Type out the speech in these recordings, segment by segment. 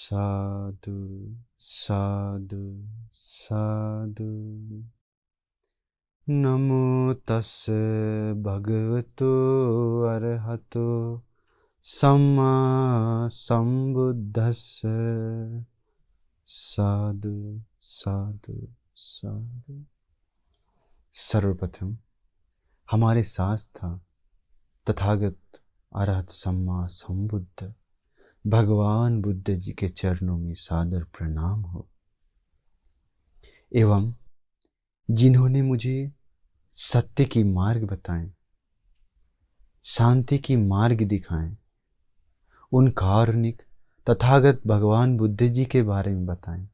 साधु साधु साधु। नमो तस्स भगवतो अरहतो सम्मा संबुद्धस्स। साधु साधु साधु। सर्वप्रथम हमारे शास्त्र तथागत अरहत सम्मा संबुद्ध भगवान बुद्ध जी के चरणों में सादर प्रणाम हो, एवं जिन्होंने मुझे सत्य की मार्ग बताएं, शांति की मार्ग दिखाएं, उन कारुणिक तथागत भगवान बुद्ध जी के बारे में बताएं।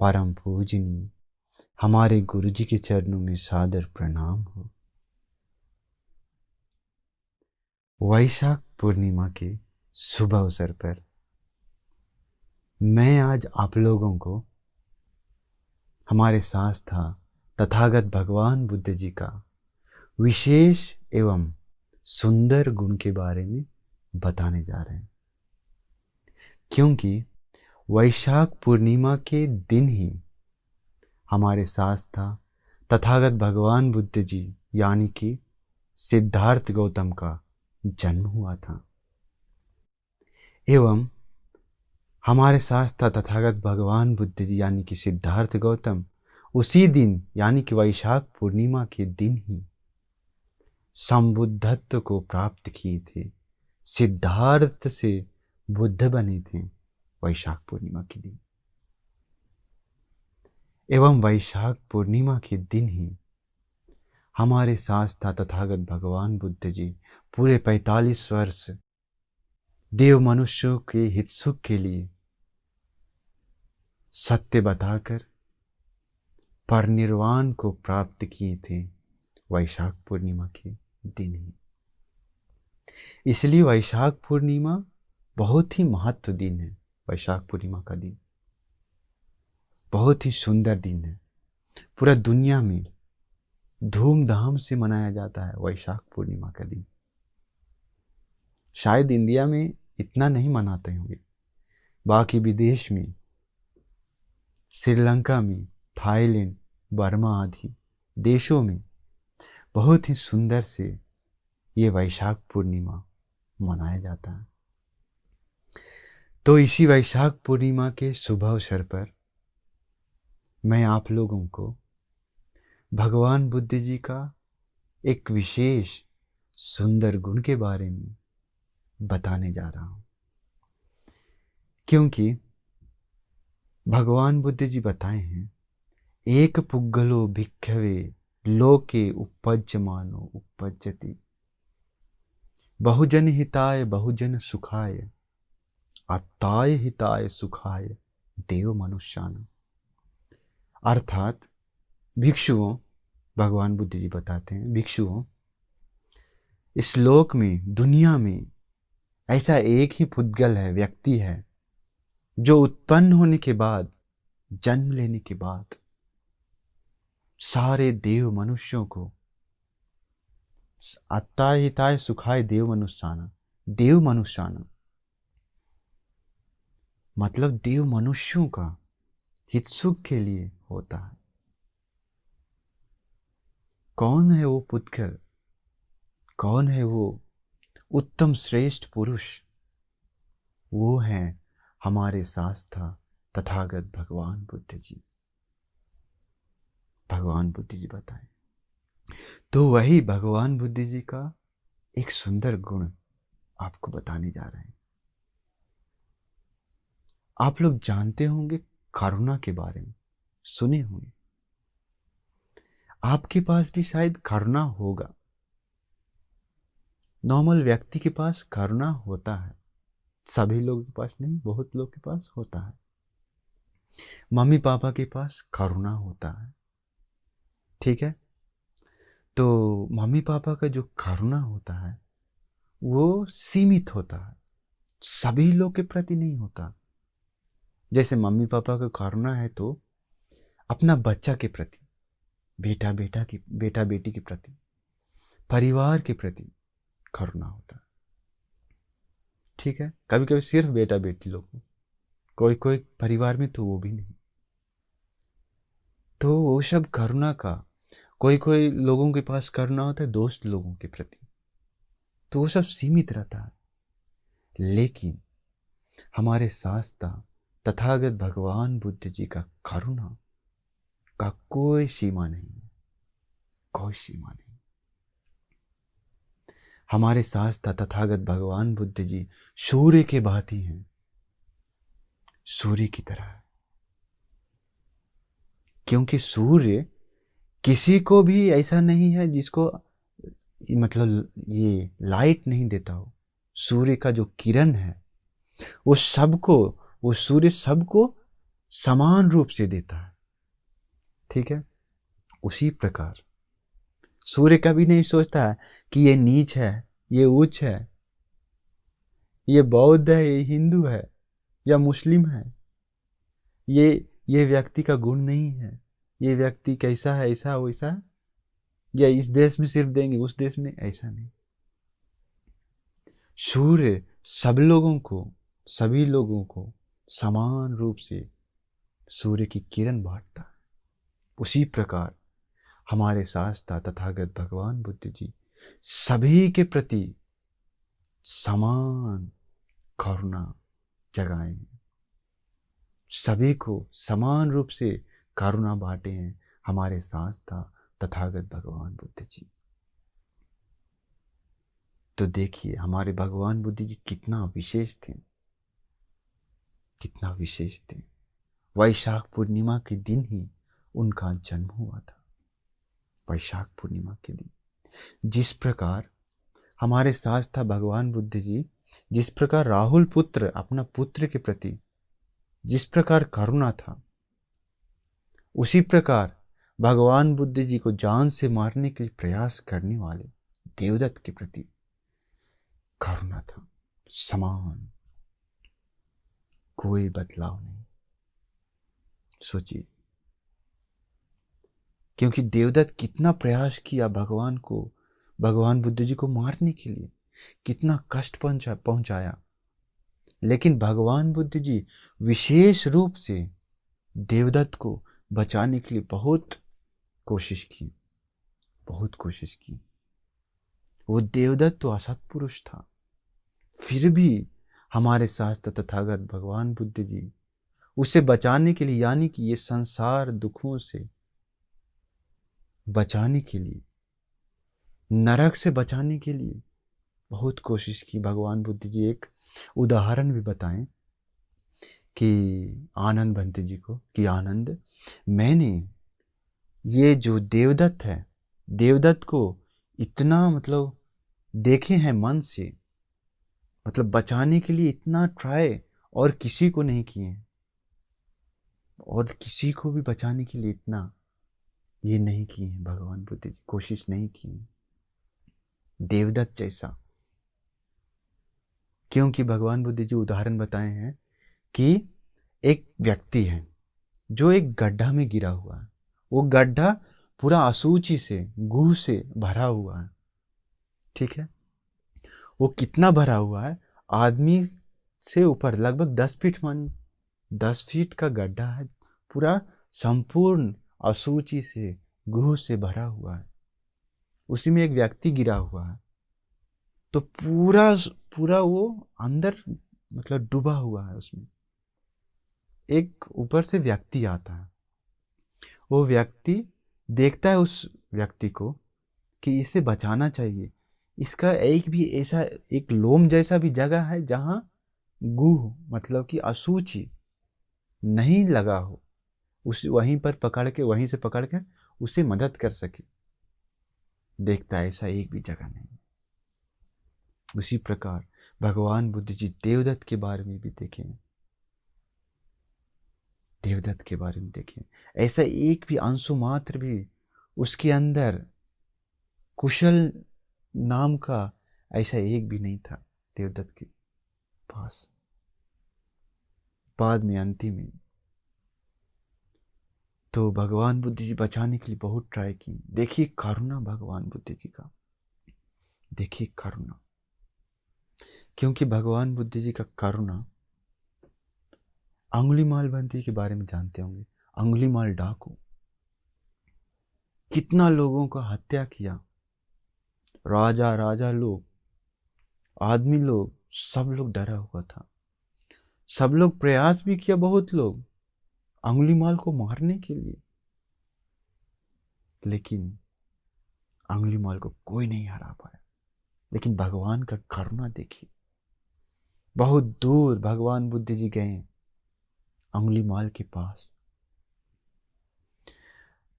परम पूजनीय हमारे गुरु जी के चरणों में सादर प्रणाम हो। वैशाख पूर्णिमा के शुभ अवसर पर मैं आज आप लोगों को हमारे शास्त्र तथागत भगवान बुद्ध जी का विशेष एवं सुंदर गुण के बारे में बताने जा रहे हैं, क्योंकि वैशाख पूर्णिमा के दिन ही हमारे शास्त्र तथागत भगवान बुद्ध जी यानी कि सिद्धार्थ गौतम का जन्म हुआ था, एवं हमारे शास्त्र तथागत भगवान बुद्ध जी यानी कि सिद्धार्थ गौतम उसी दिन यानी कि वैशाख पूर्णिमा के दिन ही संबुद्धत्व को प्राप्त किए थे। सिद्धार्थ से बुद्ध बने थे वैशाख पूर्णिमा के दिन, एवं वैशाख पूर्णिमा के दिन ही हमारे शास्त्र तथागत भगवान बुद्ध जी पूरे 45 वर्ष देव मनुष्यों के हित सुख के लिए सत्य बताकर परनिर्वाण को प्राप्त किए थे वैशाख पूर्णिमा के दिन ही। इसलिए वैशाख पूर्णिमा बहुत ही महत्व दिन है। वैशाख पूर्णिमा का दिन बहुत ही सुंदर दिन है। पूरा दुनिया में धूमधाम से मनाया जाता है वैशाख पूर्णिमा का दिन। शायद इंडिया में इतना नहीं मनाते होंगे, बाकी विदेश में श्रीलंका में, थाईलैंड, बर्मा आदि देशों में बहुत ही सुंदर से ये वैशाख पूर्णिमा मनाया जाता है। तो इसी वैशाख पूर्णिमा के शुभ अवसर पर मैं आप लोगों को भगवान बुद्ध जी का एक विशेष सुंदर गुण के बारे में बताने जा रहा हूं, क्योंकि भगवान बुद्ध जी बताए हैं, एक पुग्गलो भिक्खवे लोके उपज्यमानो उपज्यति बहुजन हिताय बहुजन सुखाय अत्ताय हिताय सुखाय देव मनुष्यान। अर्थात भिक्षुओं, भगवान बुद्ध जी बताते हैं, भिक्षुओं, इस लोक में, दुनिया में ऐसा एक ही पुद्गल है, व्यक्ति है, जो उत्पन्न होने के बाद, जन्म लेने के बाद सारे देव मनुष्यों को अत्ताय हिताय सुखाय देव मनुष्याना, देव मनुष्याना मतलब देव मनुष्यों का हित सुख के लिए होता है। कौन है वो पुद्गल, कौन है वो उत्तम श्रेष्ठ पुरुष? वो है हमारे शास्त्र तथागत भगवान बुद्ध जी। भगवान बुद्ध जी बताएं, तो वही भगवान बुद्ध जी का एक सुंदर गुण आपको बताने जा रहे हैं। आप लोग जानते होंगे करुणा के बारे में, सुने होंगे, आपके पास भी शायद करुणा होगा। नॉर्मल व्यक्ति के पास करुणा होता है, सभी लोगों के पास नहीं, बहुत लोग के पास होता है। मम्मी पापा के पास करुणा होता है, ठीक है। तो मम्मी पापा का जो करुणा होता है वो सीमित होता है, सभी लोग के प्रति नहीं होता। जैसे मम्मी पापा का करुणा है तो अपना बच्चा के प्रति, बेटा बेटी के प्रति, परिवार के प्रति करुणा होता है, ठीक है। कभी कभी सिर्फ बेटा बेटी लोग को, कोई कोई परिवार में तो वो भी नहीं। तो वो सब करुणा का, कोई कोई लोगों के पास करुणा होता है दोस्त लोगों के प्रति, तो वो सब सीमित रहता है। लेकिन हमारे शास्त्र तथागत भगवान बुद्ध जी का करुणा का कोई सीमा नहीं है, कोई सीमा नहीं। हमारे शास्त्र तथागत भगवान बुद्ध जी सूर्य के भांति हैं, सूर्य की तरह है। क्योंकि सूर्य किसी को भी ऐसा नहीं है जिसको मतलब ये लाइट नहीं देता हो। सूर्य का जो किरण है वो सबको, वो सूर्य सबको समान रूप से देता है, ठीक है। उसी प्रकार सूर्य कभी नहीं सोचता है कि ये नीच है, ये उच्च है, ये बौद्ध है, ये हिंदू है या मुस्लिम है, ये व्यक्ति का गुण नहीं है, ये व्यक्ति कैसा है, ऐसा वैसा, या इस देश में सिर्फ देंगे उस देश में, ऐसा नहीं। सूर्य सब लोगों को, सभी लोगों को समान रूप से सूर्य की किरण बांटता है। उसी प्रकार हमारे शास्त्र तथागत भगवान बुद्ध जी सभी के प्रति समान करुणा जगाए हैं, सभी को समान रूप से करुणा बांटे हैं हमारे शास्त्र तथागत भगवान बुद्ध जी। तो देखिए हमारे भगवान बुद्ध जी कितना विशेष थे, कितना विशेष थे। वैशाख पूर्णिमा के दिन ही उनका जन्म हुआ था, वैशाख पूर्णिमा के दिन। जिस प्रकार हमारे शास्त्र भगवान बुद्ध जी, जिस प्रकार राहुल पुत्र अपना पुत्र के प्रति जिस प्रकार करुणा था, उसी प्रकार भगवान बुद्ध जी को जान से मारने के लिए प्रयास करने वाले देवदत्त के प्रति करुणा था, समान, कोई बदलाव नहीं। सोचिए, क्योंकि देवदत्त कितना प्रयास किया भगवान को, भगवान बुद्ध जी को मारने के लिए, कितना कष्ट पहुंचाया, लेकिन भगवान बुद्ध जी विशेष रूप से देवदत्त को बचाने के लिए बहुत कोशिश की, बहुत कोशिश की। वो देवदत्त तो असत पुरुष था, फिर भी हमारे शास्त्र तथागत भगवान बुद्ध जी उसे बचाने के लिए, यानी कि ये संसार दुखों से बचाने के लिए, नरक से बचाने के लिए बहुत कोशिश की। भगवान बुद्ध जी एक उदाहरण भी बताएं कि आनंद भंते जी को, कि आनंद, मैंने ये जो देवदत्त है, देवदत्त को इतना मतलब देखे हैं मन से, मतलब बचाने के लिए इतना ट्राई और किसी को नहीं किए, और किसी को भी बचाने के लिए इतना ये नहीं किए हैं भगवान बुद्ध जी, कोशिश नहीं की देवदत्त जैसा। क्योंकि भगवान बुद्ध जी उदाहरण बताए हैं कि एक व्यक्ति है जो एक गड्ढा में गिरा हुआ है, वो गड्ढा पूरा अशुचि से, गू से भरा हुआ है, ठीक है। वो कितना भरा हुआ है, आदमी से ऊपर लगभग 10 फीट, मानी 10 फीट का गड्ढा है, पूरा संपूर्ण अशुचि से, गुह से भरा हुआ है। उसी में एक व्यक्ति गिरा हुआ है, तो पूरा पूरा वो अंदर मतलब डूबा हुआ है उसमें। एक ऊपर से व्यक्ति आता है, वो व्यक्ति देखता है उस व्यक्ति को कि इसे बचाना चाहिए, इसका एक भी ऐसा एक लोम जैसा भी जगह है जहां गुह मतलब कि अशुचि नहीं लगा हो, उस वहीं पर पकड़ के, वहीं से पकड़ कर उसे मदद कर सके। देखता है ऐसा एक भी जगह नहीं। उसी प्रकार भगवान बुद्ध जी देवदत्त के बारे में भी देखें, देवदत्त के बारे में देखें, ऐसा एक भी अंशु मात्र भी उसके अंदर कुशल नाम का ऐसा एक भी नहीं था देवदत्त के पास। बाद में अंतिम में तो भगवान बुद्ध जी बचाने के लिए बहुत ट्राई की। देखिए करुणा भगवान बुद्ध जी का, देखिए करुणा, क्योंकि भगवान बुद्ध जी का करुणा अंगुलीमाल बंदी के बारे में जानते होंगे। अंगुलीमाल डाकू, कितना लोगों का हत्या किया, राजा लोग, आदमी लोग, सब लोग डरा हुआ था। सब लोग प्रयास भी किया, बहुत लोग अंगुलीमाल को मारने के लिए, लेकिन अंगुलीमाल को कोई नहीं हरा पाया। लेकिन भगवान का करुणा देखिए, बहुत दूर भगवान बुद्ध जी गए अंगुलीमाल के पास।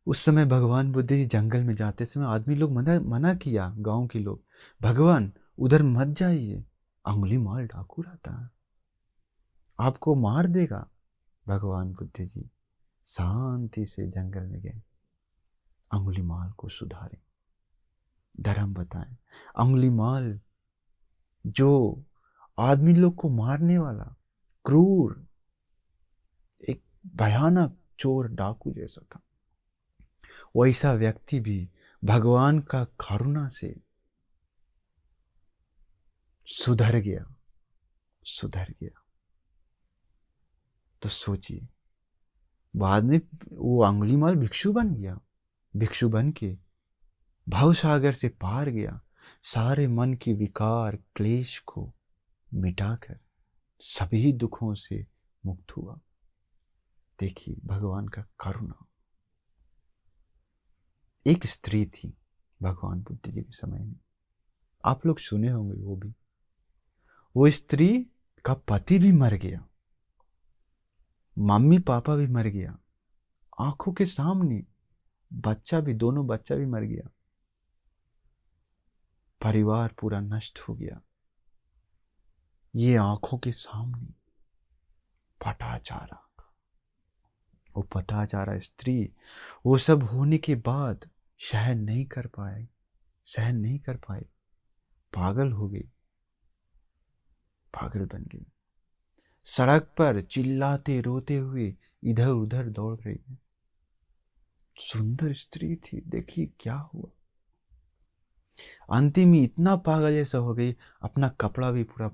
उस समय भगवान बुद्ध जी जंगल में जाते समय आदमी लोग मना किया, गांव के लोग, भगवान उधर मत जाइए, अंगुलीमाल डाकू रहता है, आपको मार देगा। भगवान बुद्ध जी शांति से जंगल में गए, अंगुलीमाल को सुधारे, धर्म बताएं। अंगुलीमाल जो आदमी लोग को मारने वाला क्रूर, एक भयानक चोर डाकू जैसा था, वैसा व्यक्ति भी भगवान का करुणा से सुधर गया। तो सोचिए, बाद में वो अंगुलीमाल भिक्षु बन गया। भिक्षु बन के भवसागर से पार गया, सारे मन की विकार क्लेश को मिटाकर सभी दुखों से मुक्त हुआ। देखिए भगवान का करुणा। एक स्त्री थी भगवान बुद्ध जी के समय में, आप लोग सुने होंगे वो भी। वो स्त्री का पति भी मर गया, मम्मी पापा भी मर गया, आंखों के सामने दोनों बच्चा भी मर गया, परिवार पूरा नष्ट हो गया। ये आंखों के सामने पटाचारा, वो पटाचारा स्त्री, वो सब होने के बाद सहन नहीं कर पाए, पागल हो गई, पागल बन गई, सड़क पर चिल्लाते रोते हुए इधर उधर दौड़ रही है। सुंदर स्त्री थी, देखिए क्या हुआ। अंतिम में इतना पागल जैसा हो गई, अपना कपड़ा भी पूरा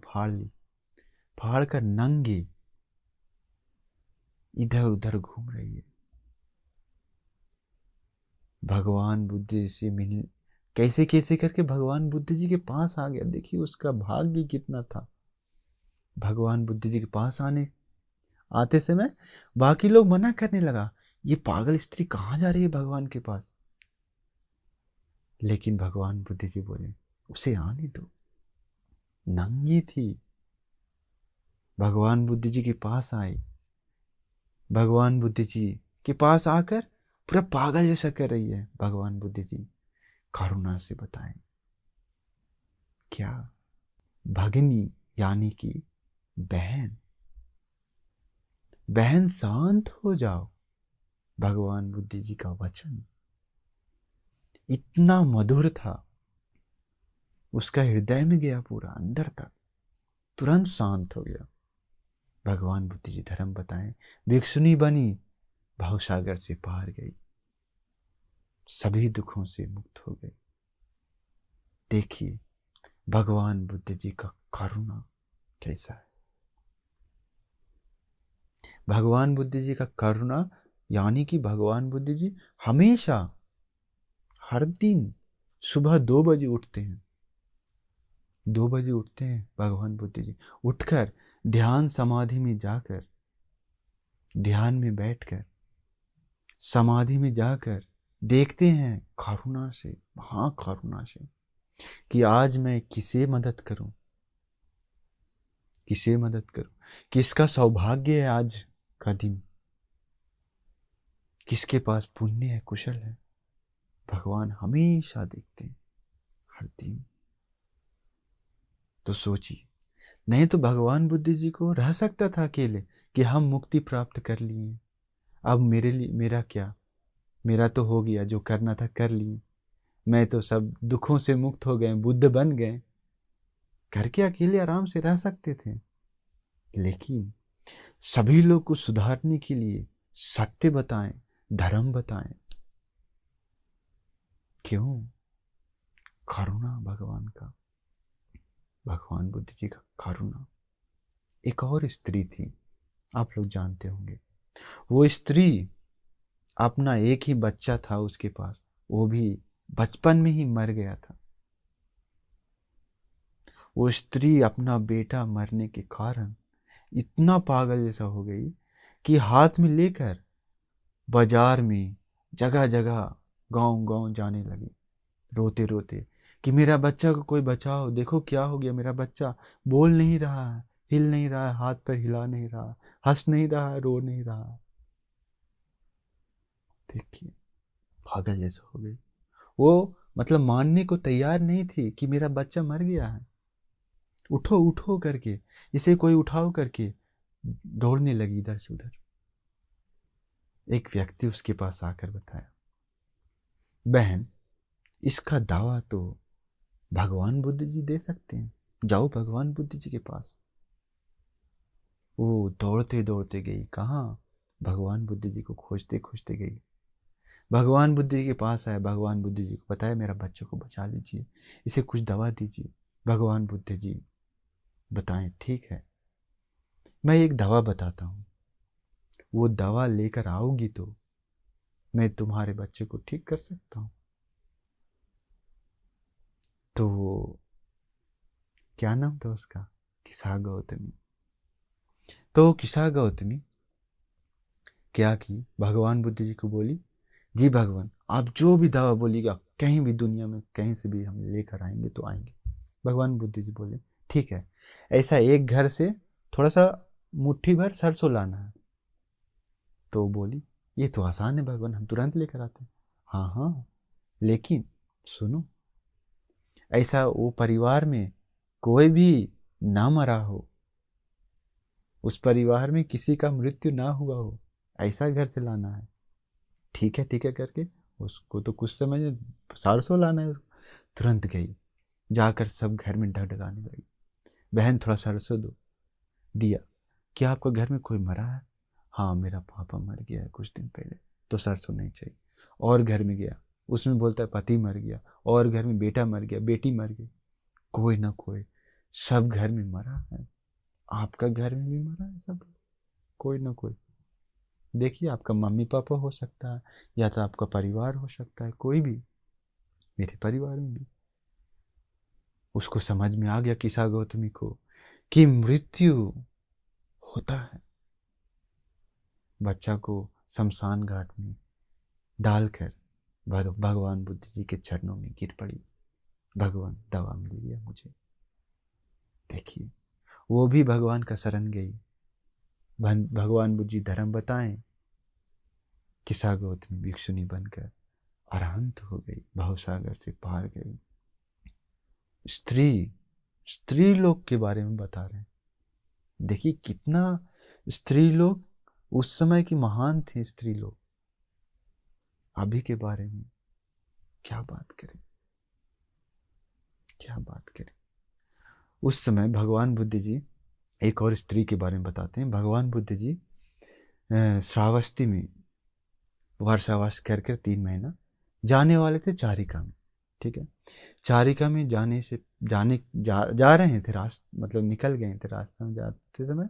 फाड़ कर नंगी इधर उधर घूम रही है। भगवान बुद्ध जी से मिलने कैसे कैसे करके भगवान बुद्ध जी के पास आ गया। देखिए उसका भाग्य कितना था। भगवान बुद्ध जी के पास आते समय बाकी लोग मना करने लगा, ये पागल स्त्री कहाँ जा रही है भगवान के पास। लेकिन भगवान बुद्ध जी बोले, उसे आने दो, नंगी थी। भगवान बुद्ध जी के पास आई, भगवान बुद्ध जी के पास आकर पूरा पागल जैसा कर रही है। भगवान बुद्ध जी करुणा से बताएं, क्या भगिनी यानी कि बहन शांत हो जाओ। भगवान बुद्ध जी का वचन इतना मधुर था, उसका हृदय में गया, पूरा अंदर तक, तुरंत शांत हो गया। भगवान बुद्ध जी धर्म बताएं, भिक्षुनी बनी, भवसागर से पार गई, सभी दुखों से मुक्त हो गई। देखिए भगवान बुद्ध जी का करुणा कैसा है। भगवान बुद्ध जी का करुणा यानी कि भगवान बुद्ध जी हमेशा हर दिन सुबह 2 बजे उठते हैं। 2 बजे उठते हैं भगवान बुद्ध जी, उठकर ध्यान समाधि में जाकर, ध्यान में बैठकर, समाधि में जाकर देखते हैं करुणा से, करुणा से, कि आज मैं किसे मदद करूं, किसका सौभाग्य है आज का दिन, किसके पास पुण्य है, कुशल है। भगवान हमेशा देखते हैं हर दिन। तो सोचिए, नहीं तो भगवान बुद्ध जी को रह सकता था अकेले कि हम मुक्ति प्राप्त कर लिए, अब मेरा क्या, मेरा तो हो गया, जो करना था कर लिए, मैं तो सब दुखों से मुक्त हो गए, बुद्ध बन गए, करके अकेले आराम से रह सकते थे। लेकिन सभी लोग को सुधारने के लिए सत्य बताएं, धर्म बताएं। क्यों? करुणा भगवान का, भगवान बुद्ध जी का करुणा। एक और स्त्री थी आप लोग जानते होंगे। वो स्त्री, अपना एक ही बच्चा था उसके पास, वो भी बचपन में ही मर गया था। वो स्त्री अपना बेटा मरने के कारण इतना पागल जैसा हो गई कि हाथ में लेकर बाजार में जगह जगह गांव गांव जाने लगी, रोते रोते कि मेरा बच्चा को कोई बचाओ, देखो क्या हो गया, मेरा बच्चा बोल नहीं रहा है, हिल नहीं रहा है, हाथ पर हिला नहीं रहा, हंस नहीं रहा है, रो नहीं रहा है। देखिए, पागल जैसा हो गई वो। मतलब मानने को तैयार नहीं थी कि मेरा बच्चा मर गया है। उठो उठो करके, इसे कोई उठाओ करके दौड़ने लगी इधर से उधर। एक व्यक्ति उसके पास आकर बताया, बहन, इसका दावा तो भगवान बुद्ध जी दे सकते हैं, जाओ भगवान बुद्ध जी के पास। वो दौड़ते दौड़ते गई, कहाँ, भगवान बुद्ध जी को खोजते खोजते गई। भगवान बुद्ध जी के पास आया, भगवान बुद्ध जी को बताया मेरा बच्चों को बचा लीजिए, इसे कुछ दवा दीजिए। भगवान बुद्ध जी बताएं, ठीक है, मैं एक दवा बताता हूँ, वो दवा लेकर आओगी तो मैं तुम्हारे बच्चे को ठीक कर सकता हूँ। तो क्या नाम था उसका, किसा गौतमी। तो किसा गौतमी क्या की, भगवान बुद्ध जी को बोली, जी भगवान, आप जो भी दवा बोलिएगा, कहीं भी दुनिया में कहीं से भी हम लेकर आएंगे तो आएंगे। भगवान बुद्ध जी बोले, ठीक है, ऐसा एक घर से थोड़ा सा मुट्ठी भर सरसों लाना है। तो बोली, ये तो आसान है भगवान, हम तुरंत लेकर आते हैं। हाँ हाँ, लेकिन सुनो, ऐसा वो परिवार में कोई भी ना मरा हो, उस परिवार में किसी का मृत्यु ना हुआ हो, ऐसा घर से लाना है। ठीक है करके उसको तो कुछ समय 400 लाना है उसको। तुरंत गई, जाकर सब घर में ढगढगाने लगी, बहन थोड़ा सरसों दो। दिया, क्या आपका घर में कोई मरा है? हाँ, मेरा पापा मर गया है कुछ दिन पहले, तो सरसों नहीं चाहिए। और घर में गया, उसमें बोलता है पति मर गया, और घर में बेटा मर गया, बेटी मर गई, कोई ना कोई, सब घर में मरा है। आपका घर में भी मरा है सब, कोई ना कोई। देखिए, आपका मम्मी पापा हो सकता है, या तो आपका परिवार हो सकता है, कोई भी, मेरे परिवार में भी। उसको समझ में आ गया किसा गौतमी को कि मृत्यु होता है। बच्चा को शमशान घाट में डालकर भगवान बुद्ध जी के चरणों में गिर पड़ी, भगवान दवा मिल गया मुझे। देखिए, वो भी भगवान का शरण गई, भगवान बुद्ध जी धर्म बताएं, किसा गौतमी भिक्षुनी बनकर अरहंत हो गई, भवसागर से पार गई। स्त्री, स्त्री लोग के बारे में बता रहे हैं। देखिए कितना स्त्री लोग उस समय की महान थे स्त्री लोग। अभी के बारे में क्या बात करें, क्या बात करें। उस समय भगवान बुद्ध जी, एक और स्त्री के बारे में बताते हैं। भगवान बुद्ध जी श्रावस्ती में वर्षावास कर 3 महीना जाने वाले थे चारिका में। ठीक है, चारिका में जाने से जा रहे थे, मतलब निकल गए थे, रास्ते में जाते समय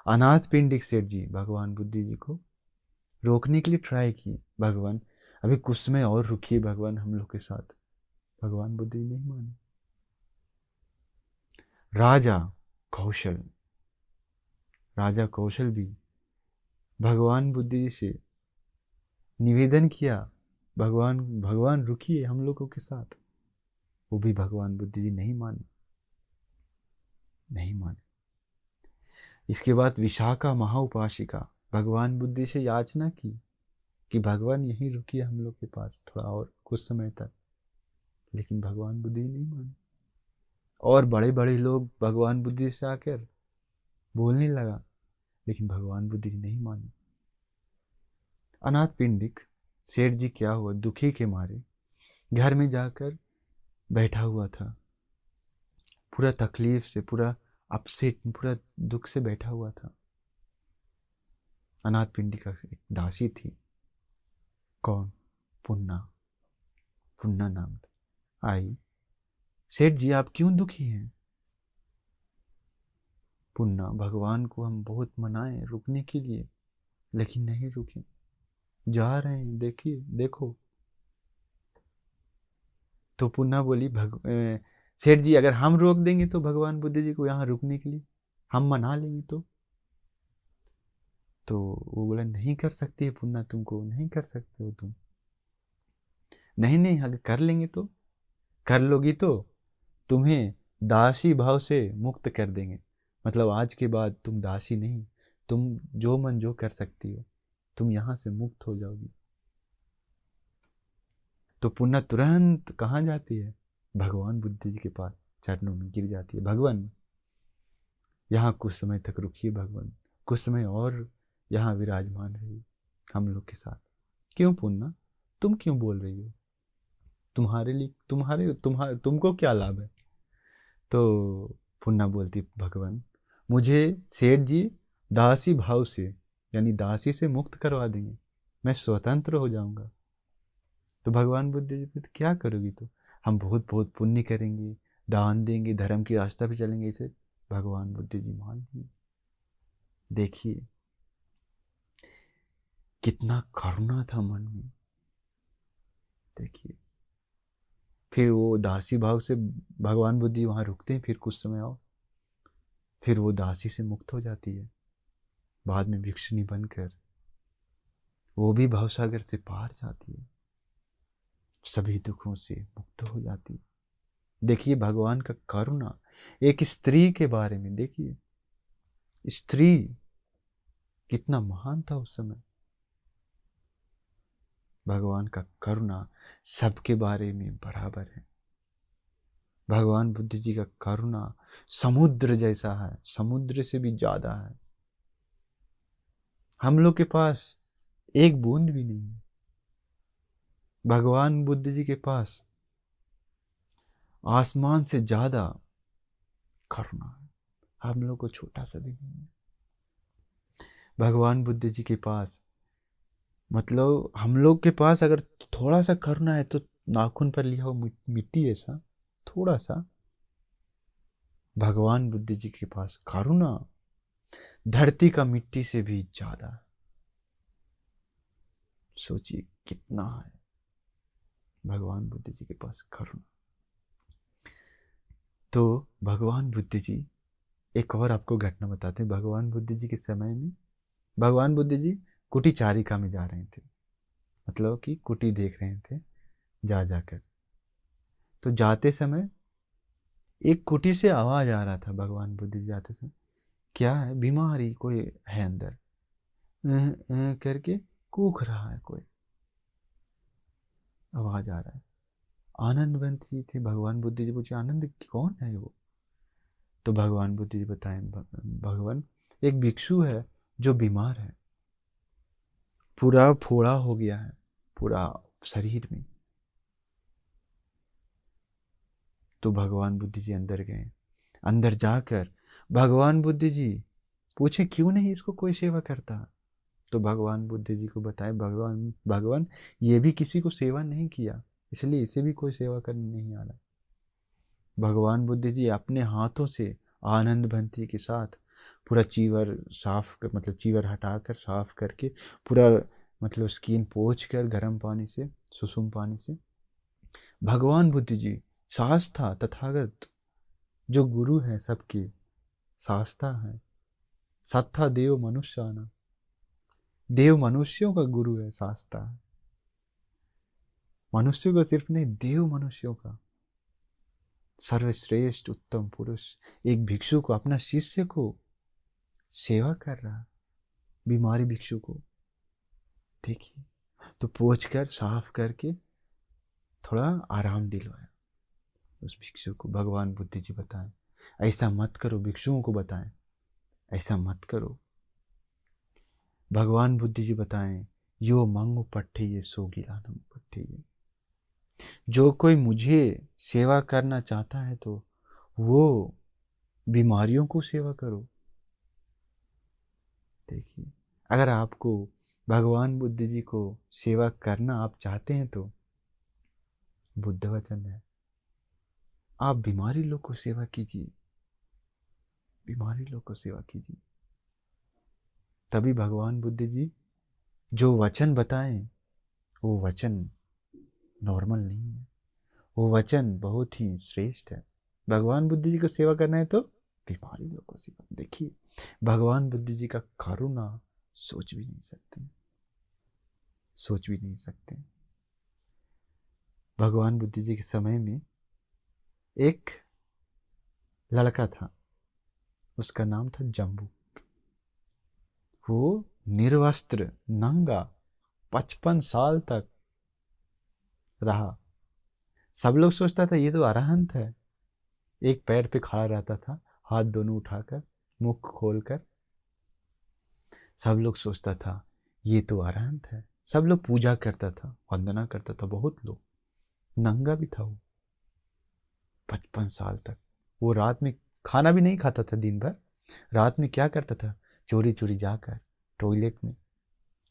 अनाथ पिंडिक सेठ जी भगवान बुद्ध जी को रोकने के लिए ट्राई किए, भगवान अभी कुछ समय और रुकिए भगवान हम लोग के साथ। भगवान बुद्ध जी नहीं माने। राजा कौशल, राजा कौशल भी भगवान बुद्ध जी से निवेदन किया, भगवान भगवान रुकिए हम लोगों के साथ। वो भी भगवान बुद्ध जी नहीं माने, नहीं माने। इसके बाद विशाखा महाउपासिका भगवान बुद्ध जी से याचना की कि भगवान यहीं रुकिए हम लोग के पास थोड़ा और कुछ समय तक, लेकिन भगवान बुद्ध जी नहीं माने। और बड़े बड़े लोग भगवान बुद्ध जी से आकर बोलने लगा, लेकिन भगवान बुद्ध जी नहीं माने। अनाथ पिंडिक सेठ जी क्या हुआ, दुखी के मारे घर में जाकर बैठा हुआ था, पूरा तकलीफ से, पूरा अपसेट, पूरा दुख से बैठा हुआ था। अनाथ पिंडिका एक दासी थी, कौन, पुन्ना, पुन्ना नाम था। आई, सेठ जी आप क्यों दुखी हैं? पुन्ना भगवान को हम बहुत मनाएं रुकने के लिए, लेकिन नहीं रुके, जा रहे हैं, देखिए देखो। तो पुन्ना बोली सेठ जी, अगर हम रोक देंगे तो भगवान बुद्ध जी को यहाँ रुकने के लिए, हम मना लेंगे तो वो बोला नहीं कर सकती है पुन्ना, तुमको नहीं कर सकते हो तुम। नहीं नहीं, अगर कर लेंगे तो, कर लोगी तो तुम्हें दासी भाव से मुक्त कर देंगे। मतलब आज के बाद तुम दासी नहीं, तुम जो मन जो कर सकती हो, तुम यहाँ से मुक्त हो जाओगी। तो पुन्ना तुरंत कहाँ जाती है? भगवान बुद्ध जी के पास चरणों में गिर जाती है। भगवान, यहाँ कुछ समय तक रुकिए, भगवान कुछ समय और यहाँ विराजमान रहिए हम लोग के साथ। क्यों पुन्ना, तुम क्यों बोल रही हो? तुम्हारे लिए, तुमको क्या लाभ है? तो पुन्ना बोलती, भगवान मुझे सेठ जी दासी भाव से, यानी दासी से मुक्त करवा देंगे, मैं स्वतंत्र हो जाऊंगा। तो भगवान बुद्ध जी बोलते, क्या करोगी? तो हम बहुत बहुत पुण्य करेंगे, दान देंगे, धर्म की रास्ता पे चलेंगे। इसे भगवान बुद्ध जी मान लिए। देखिए कितना करुणा था मन में। देखिए फिर वो दासी भाव से भगवान बुद्ध जी वहां रुकते हैं, फिर कुछ समय और फिर वो दासी से मुक्त हो जाती है। बाद में भिक्षुणी बनकर वो भी भवसागर से पार जाती है, सभी दुखों से मुक्त हो जाती है। देखिए भगवान का करुणा। एक स्त्री के बारे में देखिए, स्त्री कितना महान था उस समय। भगवान का करुणा सबके बारे में बराबर है। भगवान बुद्ध जी का करुणा समुद्र जैसा है, समुद्र से भी ज्यादा है। हम लोग के पास एक बूंद भी नहीं है, भगवान बुद्ध जी के पास आसमान से ज्यादा करुणा है। हम लोग को छोटा सा भी नहीं है। भगवान बुद्ध जी के पास, मतलब हम लोग के पास अगर थोड़ा सा करुणा है तो नाखून पर लिया हो मिट्टी ऐसा थोड़ा सा, भगवान बुद्ध जी के पास करुणा धरती का मिट्टी से भी ज्यादा। सोचिए कितना है भगवान बुद्ध जी के पास करुणा। तो भगवान बुद्ध जी, एक और आपको घटना बताते हैं। भगवान बुद्ध जी के समय में भगवान बुद्ध जी कुटी चारिका में जा रहे थे, मतलब कि कुटी देख रहे थे जा जाकर। तो जाते समय एक कुटी से आवाज आ रहा था, भगवान बुद्ध जी जाते समय, क्या है, बीमारी कोई है अंदर, करके कूक रहा है कोई, आवाज आ रहा है। आनंद बंत जी थे। भगवान बुद्ध जी पूछे, आनंद कौन है वो? तो भगवान बुद्ध जी बताएं, भगवान एक भिक्षु है जो बीमार है, पूरा फोड़ा हो गया है पूरा शरीर में। तो भगवान बुद्ध जी अंदर गए। अंदर जाकर भगवान बुद्ध जी पूछे, क्यों नहीं इसको कोई सेवा करता? तो भगवान बुद्ध जी को बताए, भगवान ये भी किसी को सेवा नहीं किया, इसलिए इसे भी कोई सेवा करने नहीं आ रहा। भगवान बुद्ध जी अपने हाथों से आनंद भंती के साथ पूरा चीवर साफ कर, मतलब चीवर हटाकर साफ करके पूरा, मतलब स्किन पोंछ कर गर्म पानी से, सुसुम पानी से, भगवान बुद्ध जी शास्ता तथागत जो गुरु है सबके, शास्ता है, सत्ता देव मनुष्याना, देव मनुष्यों का गुरु है, शास्ता है। मनुष्यों का सिर्फ नहीं, देव मनुष्यों का सर्वश्रेष्ठ उत्तम पुरुष एक भिक्षु को, अपना शिष्य को सेवा कर रहा है, बीमारी भिक्षु को। देखिए, तो पोंछ कर साफ करके थोड़ा आराम दिलवाया उस भिक्षु को। भगवान बुद्ध जी बताएं, ऐसा मत करो, भिक्षुओं को बताएं ऐसा मत करो। भगवान बुद्ध जी बताएं, यो मंगु पट्ठे सो गिलानम पट्ठे, जो कोई मुझे सेवा करना चाहता है तो वो बीमारियों को सेवा करो। देखिए, अगर आपको भगवान बुद्ध जी को सेवा करना आप चाहते हैं तो बुद्ध वचन है, आप बीमारी लोग को सेवा कीजिए। बीमारी लोग को सेवा कीजिए। तभी भगवान बुद्ध जी जो वचन बताएं वो वचन नॉर्मल नहीं है, वो वचन बहुत ही श्रेष्ठ है। भगवान बुद्ध जी को सेवा करना है तो बीमारी लोग को सेवा। देखिए भगवान बुद्ध जी का करुणा सोच भी नहीं सकते, सोच भी नहीं सकते। भगवान बुद्ध जी के समय में एक लड़का था, उसका नाम था जम्बू। वो निर्वस्त्र नंगा 55 साल तक रहा। सब लोग सोचता था ये तो अरहंत है। एक पैर पे खड़ा रहता था, हाथ दोनों उठाकर, मुख खोलकर। सब लोग सोचता था ये तो अरहंत है। सब लोग पूजा करता था, वंदना करता था। बहुत लोग, नंगा भी था वो 55 साल तक। वो रात में खाना भी नहीं खाता था दिन भर। रात में क्या करता था, चोरी चोरी जाकर टॉयलेट में,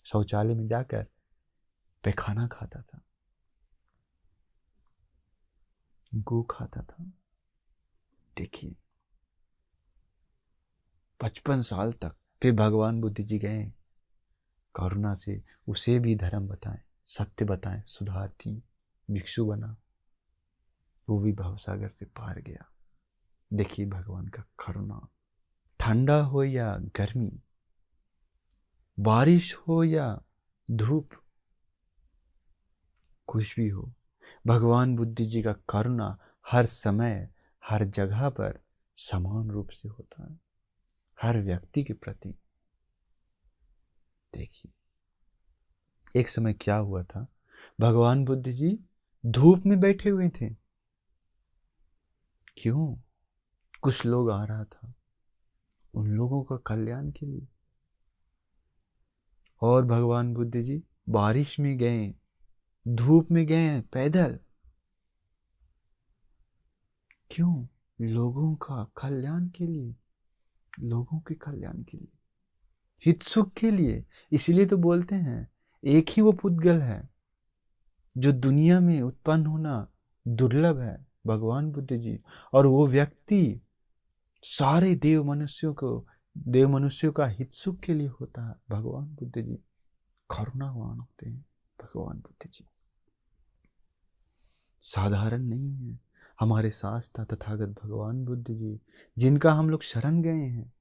शौचालय में जाकर पैखाना खाता था, गू खाता था। देखिए 55 साल तक। फिर भगवान बुद्ध जी गए, करुणा से उसे भी धर्म बताएं, सत्य बताएं, सुधारती भिक्षु बना। वो भी भवसागर से पार गया। देखिए भगवान का करुणा। ठंडा हो या गर्मी, बारिश हो या धूप, कुछ भी हो, भगवान बुद्ध जी का करुणा हर समय हर जगह पर समान रूप से होता है, हर व्यक्ति के प्रति। देखिए एक समय क्या हुआ था, भगवान बुद्ध जी धूप में बैठे हुए थे। क्यों? कुछ लोग आ रहा था उन लोगों का कल्याण के लिए। और भगवान बुद्ध जी बारिश में गए, धूप में गए पैदल। क्यों? लोगों का कल्याण के लिए, लोगों के कल्याण के लिए, हित सुख के लिए। इसलिए तो बोलते हैं एक ही वो पुद्गल है जो दुनिया में उत्पन्न होना दुर्लभ है, भगवान बुद्ध जी। और वो व्यक्ति सारे देव मनुष्यों का हित सुख के लिए होता है। भगवान बुद्ध जी करुणावान होते हैं। भगवान बुद्ध जी साधारण नहीं है। हमारे शास्त्र तथागत भगवान बुद्ध जी, जिनका हम लोग शरण गए हैं,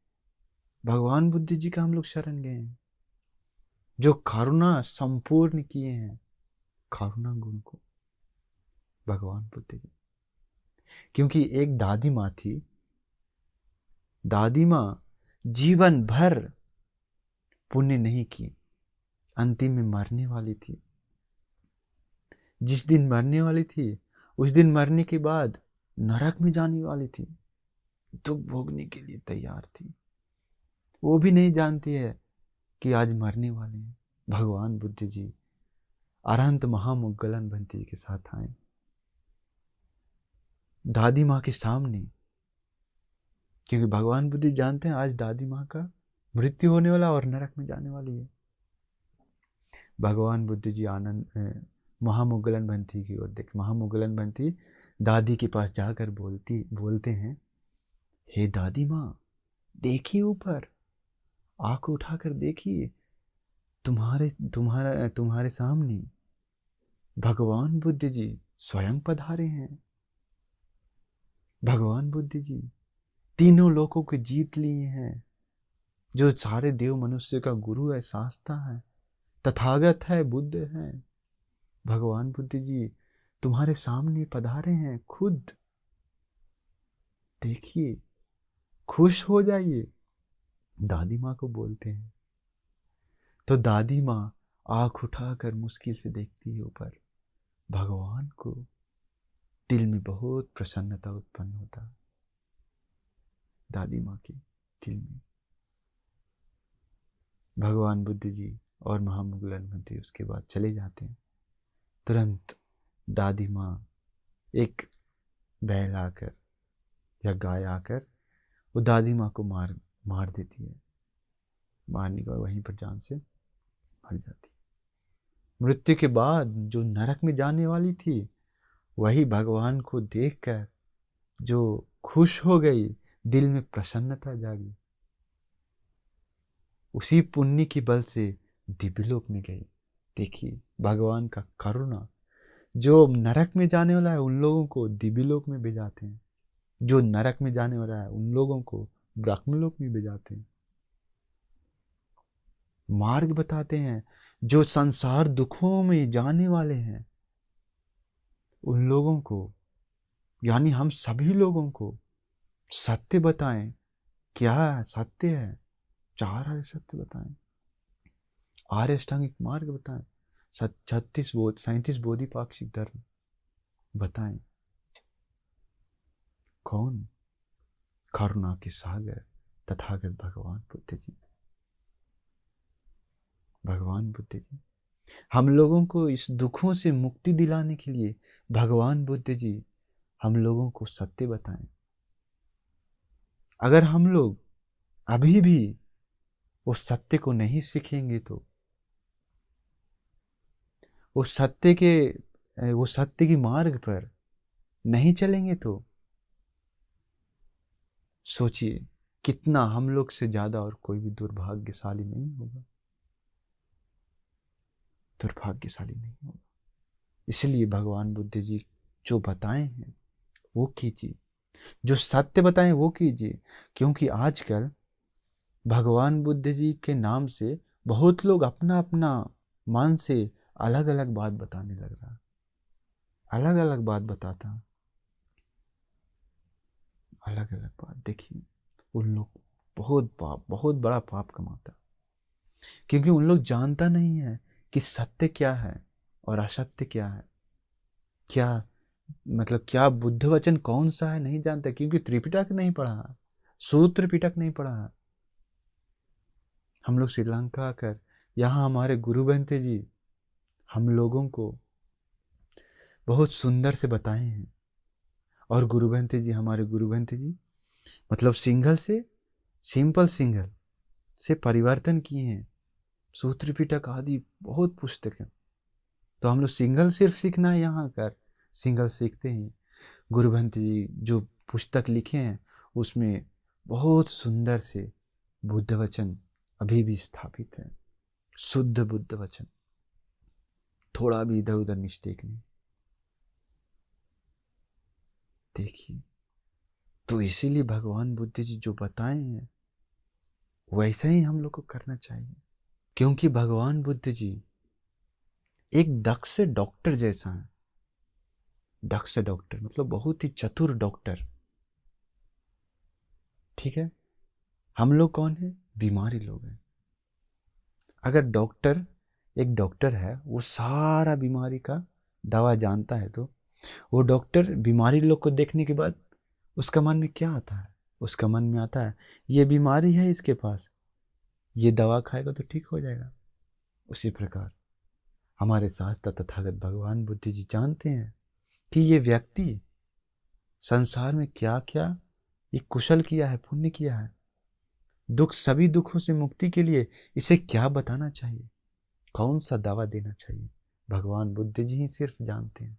भगवान बुद्ध जी का हम लोग शरण गए हैं, जो करुणा संपूर्ण किए हैं, करुणा गुण को, भगवान बुद्ध जी। क्योंकि एक दादी माँ थी, दादी माँ जीवन भर पुण्य नहीं की, अंतिम में मरने वाली थी। जिस दिन मरने वाली थी उस दिन मरने के बाद नरक में जाने वाली थी, दुख भोगने के लिए तैयार थी। वो भी नहीं जानती है कि आज मरने वाले हैं। भगवान बुद्ध जी अरहंत महामुग्गलन भंती के साथ आए दादी माँ के सामने। क्योंकि भगवान बुद्ध जी जानते हैं आज दादी माँ का मृत्यु होने वाला और नरक में जाने वाली है। भगवान बुद्ध जी आनंद महामुग्गलन भंती की ओर देख, महामुग्गलन भंती दादी के पास जाकर बोलते हैं, हे दादी माँ, देखिए ऊपर, आंख उठाकर देखिए, तुम्हारे सामने भगवान बुद्ध जी स्वयं पधारे हैं। भगवान बुद्ध जी तीनों लोकों को जीत लिए हैं, जो सारे देव मनुष्य का गुरु है, शास्ता है, तथागत है, बुद्ध है। भगवान बुद्ध जी तुम्हारे सामने पधारे हैं खुद। देखिए, खुश हो जाइए, दादी माँ को बोलते हैं। तो दादी माँ आंख उठाकर मुश्किल से देखती है ऊपर। भगवान को दिल में बहुत प्रसन्नता उत्पन्न होता है, दादी माँ के दिल में। भगवान बुद्ध जी और महामुग्गलन भंती उसके बाद चले जाते हैं। तुरंत दादी माँ एक बैल आकर या गाय आकर वो दादी माँ को मार देती है। मारने के बाद वहीं पर जान से मर जाती। मृत्यु के बाद जो नरक में जाने वाली थी, वही भगवान को देखकर जो खुश हो गई, दिल में प्रसन्नता जागी, उसी पुण्य के बल से दिव्यलोक में गई। देखिए भगवान का करुणा, जो नरक में जाने वाला है उन लोगों को दिव्यलोक में भेजाते हैं, जो नरक में जाने वाला है उन लोगों को ब्रह्मलोक में भेजाते हैं। मार्ग बताते हैं, जो संसार दुखों में जाने वाले हैं उन लोगों को, यानी हम सभी लोगों को सत्य बताएं। क्या सत्य है? 4 आर्य सत्य बताएं, आर्य अष्टांगिक मार्ग बताएं, 37 बोधिपाक्षिक धर्म बताएं। कौन? करुणा के सागर तथागत भगवान बुद्ध जी। भगवान बुद्ध जी हम लोगों को इस दुखों से मुक्ति दिलाने के लिए, भगवान बुद्ध जी हम लोगों को सत्य बताएं। अगर हम लोग अभी भी उस सत्य को नहीं सीखेंगे तो वो सत्य की मार्ग पर नहीं चलेंगे तो सोचिए कितना हम लोग से ज्यादा और कोई भी दुर्भाग्यशाली नहीं होगा, दुर्भाग्यशाली नहीं होगा। इसलिए भगवान बुद्ध जी जो बताए हैं वो कीजिए, जो सत्य बताएं वो कीजिए। क्योंकि आजकल भगवान बुद्ध जी के नाम से बहुत लोग अपना अपना मन से अलग अलग बात बताने लग रहा है, अलग अलग बात बताता, अलग अलग बात। देखिए उन लोग बहुत बड़ा पाप कमाता, क्योंकि उन लोग जानता नहीं है कि सत्य क्या है और असत्य क्या है, क्या मतलब क्या बुद्ध वचन कौन सा है नहीं जानता, क्योंकि त्रिपिटक नहीं पढ़ा है, सूत्र पिटक नहीं पढ़ा है। हम लोग श्रीलंका आकर यहाँ हमारे गुरु बहनते जी हम लोगों को बहुत सुंदर से बताए हैं, और गुरु बहनते जी हमारे गुरु बहनते जी मतलब सिंगल से सिंपल सिंगल से परिवर्तन किए हैं, सूत्र पिटक आदि बहुत पुस्तक है। तो हम लोग सिंगल सिर्फ सीखना है, यहाँ कर सिंगल सीखते हैं। गुरु बहनते जी जो पुस्तक लिखे हैं उसमें बहुत सुंदर से बुद्ध वचन अभी भी स्थापित है, शुद्ध बुद्ध वचन, थोड़ा भी इधर उधर मिस्टेक नहीं। देखिए तो इसीलिए भगवान बुद्ध जी जो बताए हैं वैसा ही हम लोग को करना चाहिए, क्योंकि भगवान बुद्ध जी एक दक्ष डॉक्टर जैसा है। दक्ष डॉक्टर मतलब बहुत ही चतुर डॉक्टर, ठीक है। हम लोग कौन है? बीमारी लोग हैं। अगर डॉक्टर एक डॉक्टर है वो सारा बीमारी का दवा जानता है, तो वो डॉक्टर बीमारी लोग को देखने के बाद उसका मन में क्या आता है? उसका मन में आता है ये बीमारी है इसके पास, ये दवा खाएगा तो ठीक हो जाएगा। उसी प्रकार हमारे शास्त्र तथागत भगवान बुद्ध जी जानते हैं कि ये व्यक्ति संसार में क्या क्या ये कुशल किया है, पुण्य किया है, सभी दुखों से मुक्ति के लिए इसे क्या बताना चाहिए, कौन सा दवा देना चाहिए, भगवान बुद्ध जी ही सिर्फ जानते हैं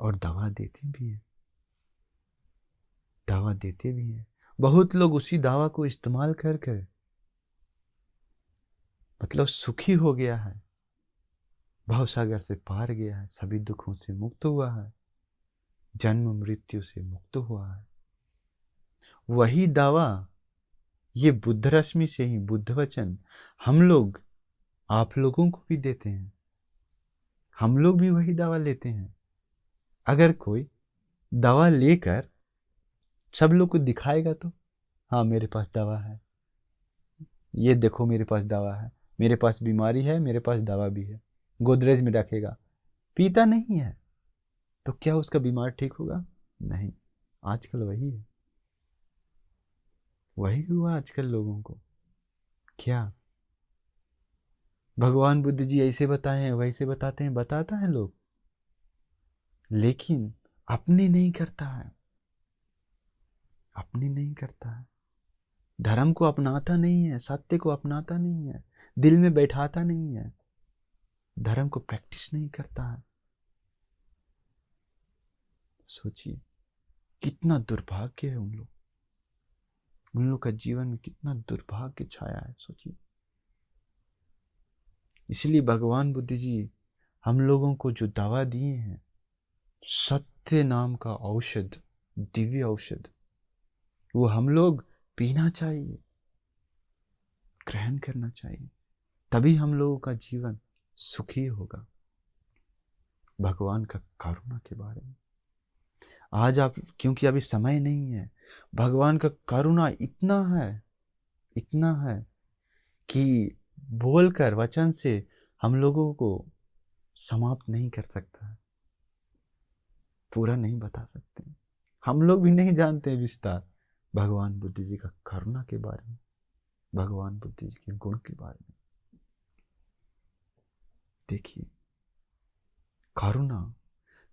और दवा देते भी हैं, दवा देते भी हैं। बहुत लोग उसी दवा को इस्तेमाल कर कर मतलब सुखी हो गया है, भवसागर से पार गया है, सभी दुखों से मुक्त हुआ है, जन्म मृत्यु से मुक्त हुआ है। वही दवा ये बुद्ध रश्मि से ही बुद्ध वचन हम लोग आप लोगों को भी देते हैं, हम लोग भी वही दवा लेते हैं। अगर कोई दवा लेकर सब लोग को दिखाएगा तो हाँ मेरे पास दवा है, ये देखो मेरे पास दवा है, मेरे पास बीमारी है, मेरे पास दवा भी है, गोदरेज में रखेगा, पीता नहीं है तो क्या उसका बीमार ठीक होगा? नहीं। आजकल वही है, वही हुआ आजकल लोगों को। क्या भगवान बुद्ध जी ऐसे बताए हैं वैसे बताते हैं, बताता है लोग, लेकिन अपने नहीं करता है, अपने नहीं करता है, धर्म को अपनाता नहीं है, सत्य को अपनाता नहीं है, दिल में बैठाता नहीं है, धर्म को प्रैक्टिस नहीं करता है। सोचिए कितना दुर्भाग्य है उन लोग का जीवन में कितना दुर्भाग्य छाया है, सोचिए। इसलिए भगवान बुद्ध जी हम लोगों को जो दवा दिए हैं, सत्य नाम का औषध, दिव्य औषध, वो हम लोग पीना चाहिए, ग्रहण करना चाहिए, तभी हम लोगों का जीवन सुखी होगा। भगवान का करुणा के बारे में आज आप, क्योंकि अभी समय नहीं है, भगवान का करुणा इतना है कि बोलकर वचन से हम लोगों को समाप्त नहीं कर सकता है, पूरा नहीं बता सकते। हम लोग भी नहीं जानते विस्तार भगवान बुद्ध जी का करुणा के बारे में, भगवान बुद्ध जी के गुण के बारे में। देखिए,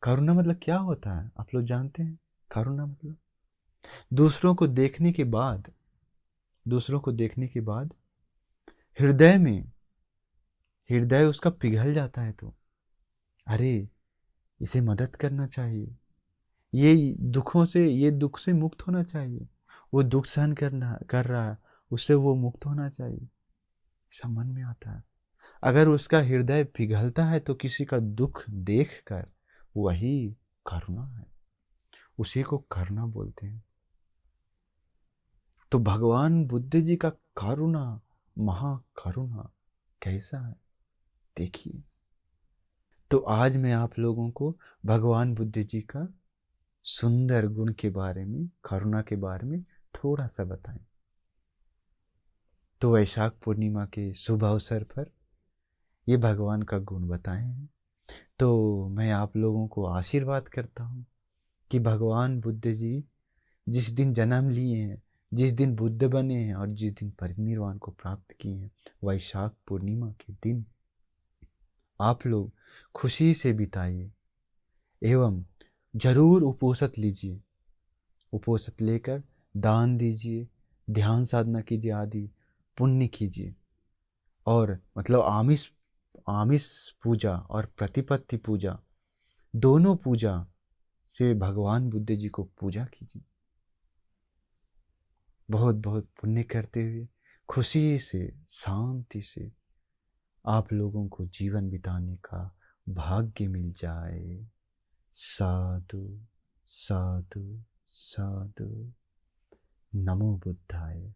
करुणा मतलब क्या होता है, आप लोग जानते हैं? करुणा मतलब दूसरों को देखने के बाद हृदय उसका पिघल जाता है, तो अरे इसे मदद करना चाहिए, ये दुख से मुक्त होना चाहिए, वो दुख सहन कर रहा है, उससे वो मुक्त होना चाहिए, ऐसा मन में आता है। अगर उसका हृदय पिघलता है तो किसी का दुख देखकर, वही करुणा है, उसी को करुणा बोलते हैं। तो भगवान बुद्ध जी का करुणा, महाकरुणा कैसा है, देखिए। तो आज मैं आप लोगों को भगवान बुद्ध जी का सुंदर गुण के बारे में, करुणा के बारे में थोड़ा सा बताएं। तो वैशाख पूर्णिमा के शुभ अवसर पर ये भगवान का गुण बताए हैं। तो मैं आप लोगों को आशीर्वाद करता हूँ कि भगवान बुद्ध जी जिस दिन जन्म लिए हैं, जिस दिन बुद्ध बने हैं और जिस दिन परिनिर्वाण को प्राप्त किए हैं, वैशाख पूर्णिमा के दिन आप लोग खुशी से बिताइए एवं जरूर उपोषित लीजिए, उपोषित लेकर दान दीजिए, ध्यान साधना कीजिए, आदि पुण्य कीजिए। और मतलब आमिष पूजा और प्रतिपत्ति पूजा, दोनों पूजा से भगवान बुद्ध जी को पूजा कीजिए। बहुत बहुत पुण्य करते हुए खुशी से, शांति से आप लोगों को जीवन बिताने का भाग्य मिल जाए। साधु साधु साधु। नमो बुद्धाय।